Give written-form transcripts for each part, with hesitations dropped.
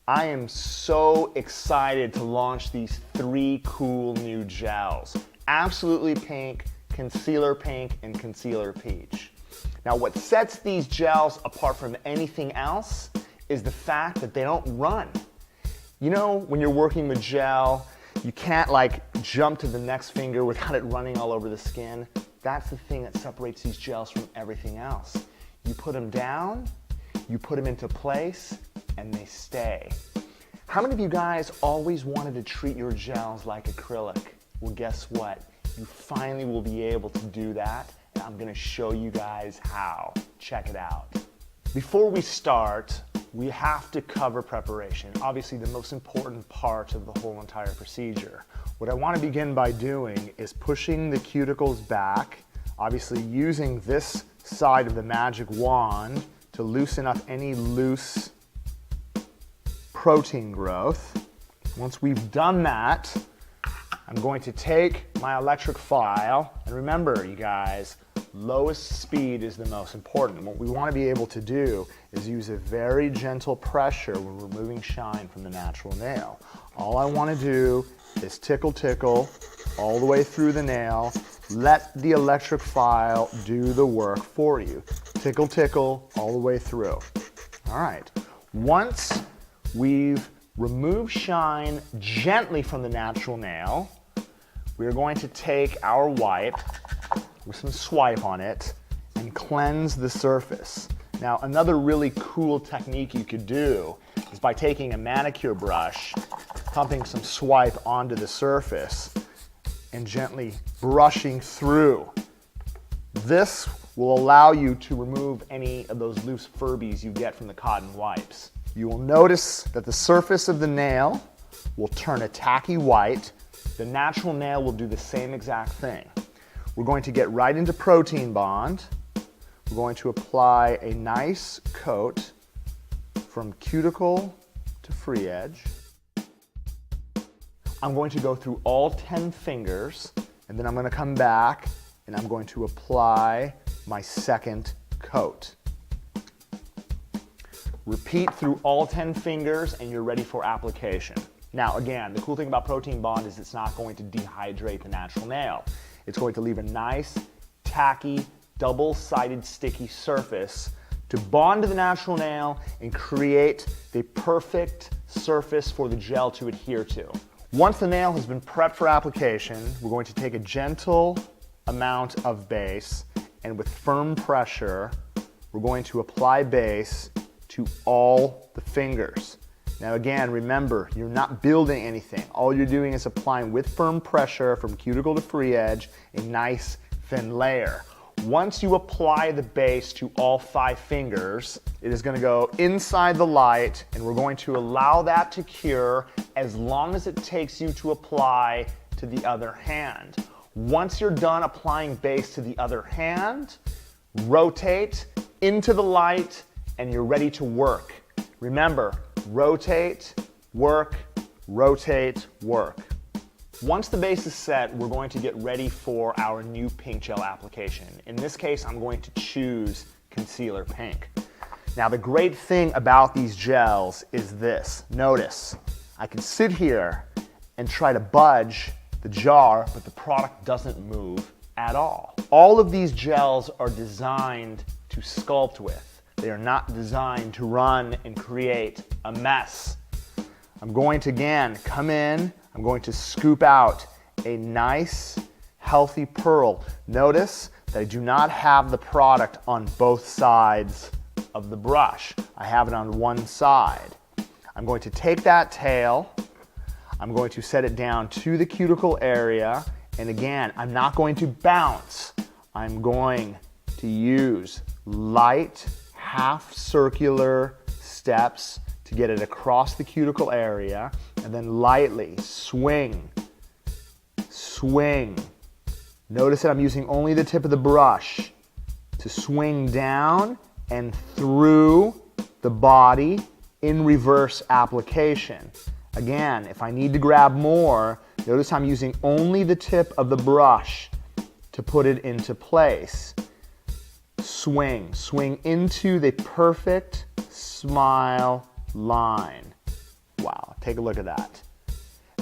I am so excited to launch these 3 cool new gels. Absolutely Pink, Concealer Pink, and Concealer Peach. Now what sets these gels apart from anything else is the fact that they don't run. You know, when you're working with gel, you can't like jump to the next finger without it running all over the skin. That's the thing that separates these gels from everything else. You put them down, you put them into place, and they stay. How many of you guys always wanted to treat your gels like acrylic? Well, guess what? You finally will be able to do that, and I'm gonna show you guys how. Check it out. Before we start, we have to cover preparation. Obviously, the most important part of the whole entire procedure. What I want to begin by doing is pushing the cuticles back, obviously using this side of the magic wand to loosen up any loose protein growth. Once we've done that, I'm going to take my electric file, and remember, you guys, lowest speed is the most important. What we want to be able to do is use a very gentle pressure when removing shine from the natural nail. All I want to do is tickle, tickle all the way through the nail. Let the electric file do the work for you. Tickle, tickle all the way through. All right. Once we've removed shine gently from the natural nail, we're going to take our wipe with some swipe on it and cleanse the surface. Now, another really cool technique you could do is by taking a manicure brush, pumping some swipe onto the surface, and gently brushing through. This will allow you to remove any of those loose Furbies you get from the cotton wipes. You will notice that the surface of the nail will turn a tacky white. The natural nail will do the same exact thing. We're going to get right into protein bond. We're going to apply a nice coat from cuticle to free edge. I'm going to go through all 10 fingers, and then I'm going to come back and I'm going to apply my second coat. Repeat through all 10 fingers and you're ready for application. Now again, the cool thing about protein bond is it's not going to dehydrate the natural nail. It's going to leave a nice, tacky, double-sided sticky surface to bond to the natural nail and create the perfect surface for the gel to adhere to. Once the nail has been prepped for application, we're going to take a gentle amount of base, and with firm pressure, we're going to apply base to all the fingers. Now again, remember, you're not building anything. All you're doing is applying with firm pressure from cuticle to free edge a nice thin layer. Once you apply the base to all 5 fingers, it is going to go inside the light, and we're going to allow that to cure as long as it takes you to apply to the other hand. Once you're done applying base to the other hand, rotate into the light and you're ready to work. Remember, rotate, work, rotate, work. Once the base is set, we're going to get ready for our new pink gel application. In this case, I'm going to choose Concealer Pink. Now, the great thing about these gels is this. Notice, I can sit here and try to budge the jar, but the product doesn't move at all. All of these gels are designed to sculpt with. They are not designed to run and create a mess. I'm going to, again, come in, I'm going to scoop out a nice, healthy pearl. Notice that I do not have the product on both sides of the brush. I have it on one side. I'm going to take that tail, I'm going to set it down to the cuticle area, and again, I'm not going to bounce. I'm going to use light, half circular steps to get it across the cuticle area, and then lightly swing, swing. Notice that I'm using only the tip of the brush to swing down and through the body in reverse application. Again, if I need to grab more, notice I'm using only the tip of the brush to put it into place. Swing, swing into the perfect smile line. Wow, take a look at that.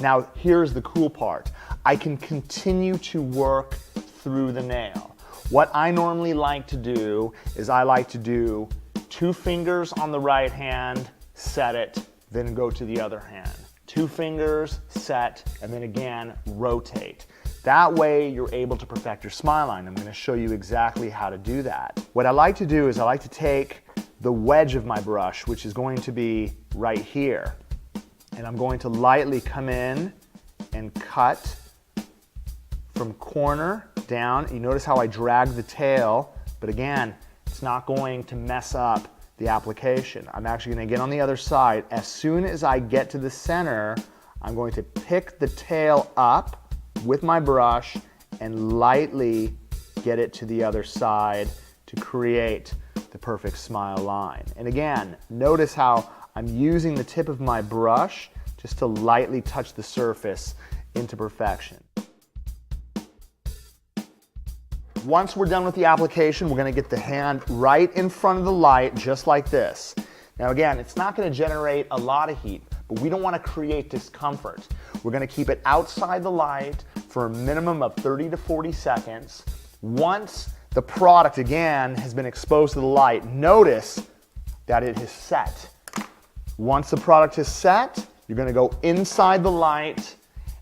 Now, here's the cool part. I can continue to work through the nail. What I normally like to do is I like to do 2 fingers on the right hand, set it, then go to the other hand. 2 fingers, set, and then again, rotate. That way you're able to perfect your smile line. I'm going to show you exactly how to do that. What I like to do is I like to take the wedge of my brush, which is going to be right here, and I'm going to lightly come in and cut from corner down. You notice how I drag the tail, but again, it's not going to mess up the application. I'm actually going to get on the other side. As soon as I get to the center, I'm going to pick the tail up with my brush and lightly get it to the other side to create the perfect smile line. And again, notice how I'm using the tip of my brush just to lightly touch the surface into perfection. Once we're done with the application, we're going to get the hand right in front of the light, just like this. Now again, it's not going to generate a lot of heat, but we don't want to create discomfort. We're going to keep it outside the light for a minimum of 30 to 40 seconds. Once the product, again, has been exposed to the light, notice that it is set. Once the product is set, you're going to go inside the light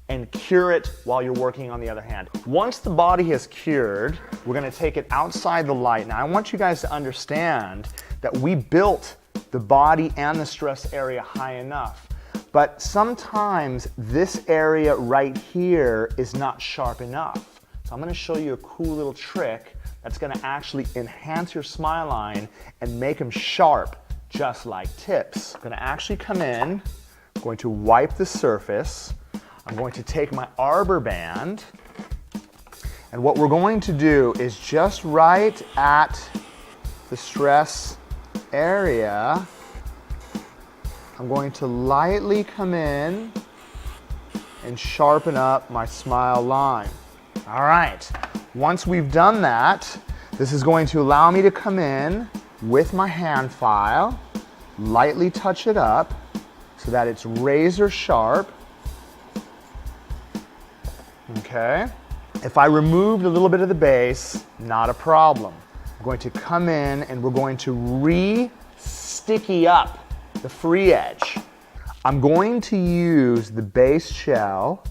and cure it while you're working on the other hand. Once the body has cured, we're going to take it outside the light. Now I want you guys to understand that we built the body and the stress area high enough, but sometimes this area right here is not sharp enough. So I'm going to show you a cool little trick that's going to actually enhance your smile line and make them sharp, just like tips. I'm going to actually come in, I'm going to wipe the surface. I'm going to take my arbor band, and what we're going to do is just right at the stress area, I'm going to lightly come in and sharpen up my smile line. All right, once we've done that, this is going to allow me to come in with my hand file, lightly touch it up so that it's razor sharp. Okay, if I removed a little bit of the base, not a problem. I'm going to come in and we're going to re-sticky up the free edge. I'm going to use the base shell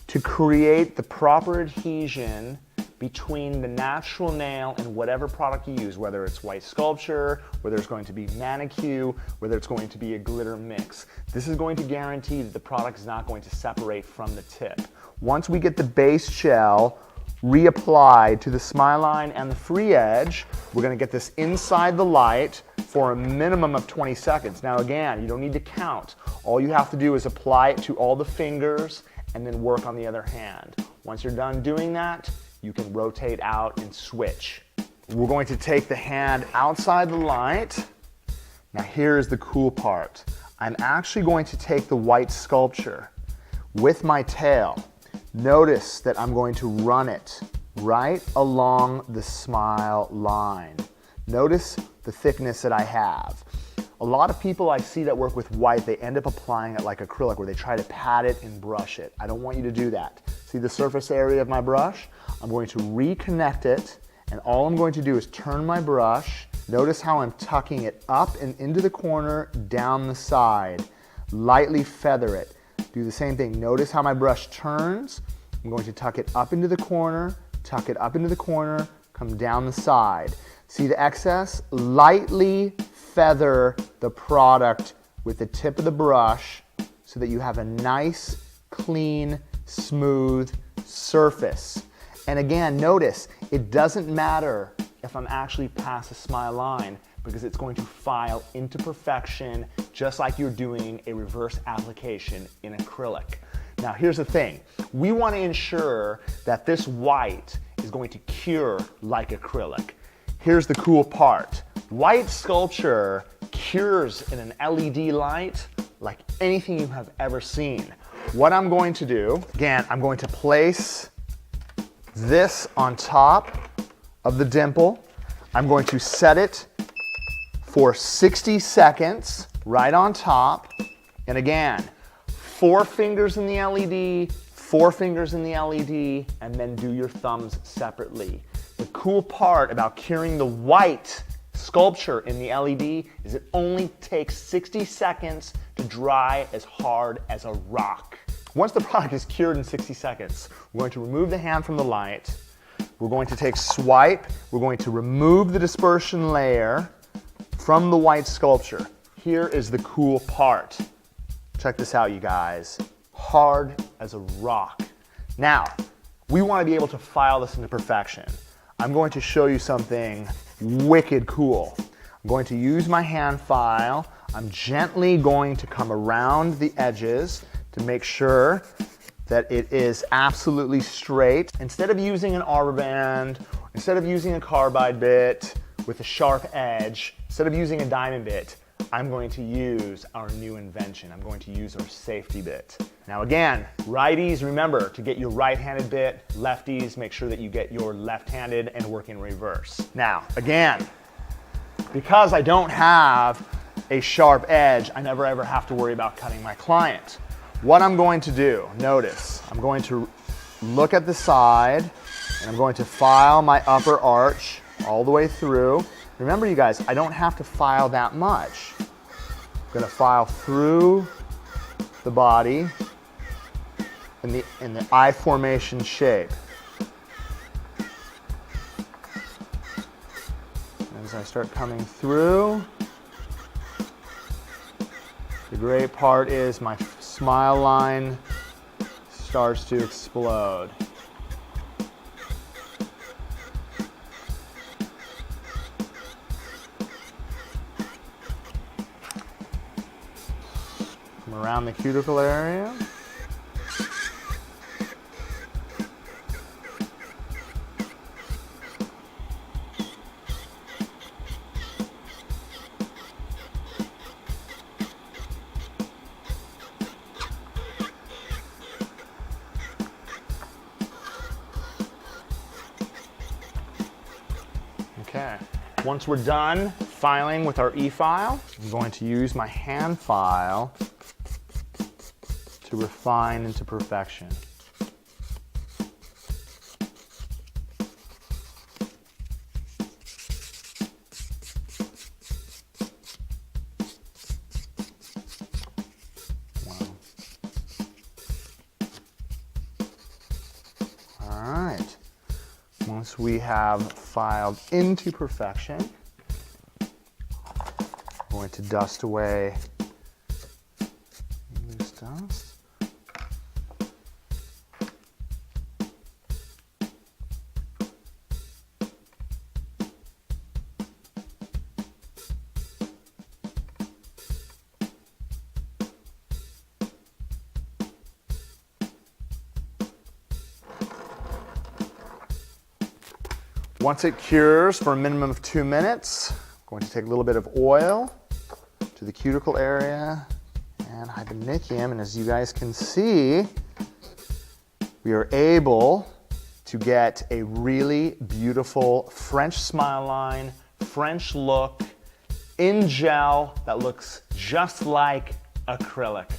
to create the proper adhesion between the natural nail and whatever product you use, whether it's white sculpture, whether it's going to be manicure, whether it's going to be a glitter mix. This is going to guarantee that the product is not going to separate from the tip. Once we get the base shell reapplied to the smile line and the free edge, we're going to get this inside the light for a minimum of 20 seconds. Now again, you don't need to count. All you have to do is apply it to all the fingers and then work on the other hand. Once you're done doing that, you can rotate out and switch. We're going to take the hand outside the light. Now here's the cool part. I'm actually going to take the white sculpture with my tail. Notice that I'm going to run it right along the smile line. Notice the thickness that I have. A lot of people I see that work with white, they end up applying it like acrylic where they try to pat it and brush it. I don't want you to do that. See the surface area of my brush? I'm going to reconnect it, and all I'm going to do is turn my brush. Notice how I'm tucking it up and into the corner, down the side. Lightly feather it. Do the same thing. Notice how my brush turns. I'm going to tuck it up into the corner, tuck it up into the corner, come down the side. See the excess? Lightly feather the product with the tip of the brush so that you have a nice, clean, smooth surface. And again, notice, it doesn't matter if I'm actually past the smile line because it's going to file into perfection just like you're doing a reverse application in acrylic. Now here's the thing, we want to ensure that this white is going to cure like acrylic. Here's the cool part. White sculpture cures in an LED light like anything you have ever seen. What I'm going to do, again, I'm going to place this on top of the dimple. I'm going to set it for 60 seconds. right on top. And again, 4 fingers in the LED, 4 fingers in the LED, and then do your thumbs separately. The cool part about curing the white sculpture in the LED is it only takes 60 seconds to dry as hard as a rock. Once the product is cured in 60 seconds, we're going to remove the hand from the light. We're going to take swipe. We're going to remove the dispersion layer from the white sculpture. Here is the cool part. Check this out, you guys. Hard as a rock. Now, we want to be able to file this into perfection. I'm going to show you something wicked cool. I'm going to use my hand file. I'm gently going to come around the edges to make sure that it is absolutely straight. Instead of using an arbor band, instead of using a carbide bit with a sharp edge, instead of using a diamond bit, I'm going to use our new invention. I'm going to use our safety bit. Now again, righties, remember to get your right-handed bit. Lefties, make sure that you get your left-handed and work in reverse. Now, again, because I don't have a sharp edge, I never ever have to worry about cutting my client. What I'm going to do, notice, I'm going to look at the side and I'm going to file my upper arch all the way through. Remember, you guys, I don't have to file that much. I'm going to file through the body in the I formation shape. As I start coming through, the great part is my smile line starts to explode. Come around the cuticle area. Okay, once we're done filing with our e-file, I'm going to use my hand file to refine into perfection. Wow. All right. Once we have filed into perfection, I'm going to dust away loose dust. Once it cures for a minimum of 2 minutes, I'm going to take a little bit of oil to the cuticle area and hyponychium, and as you guys can see, we are able to get a really beautiful French smile line, French look in gel that looks just like acrylic.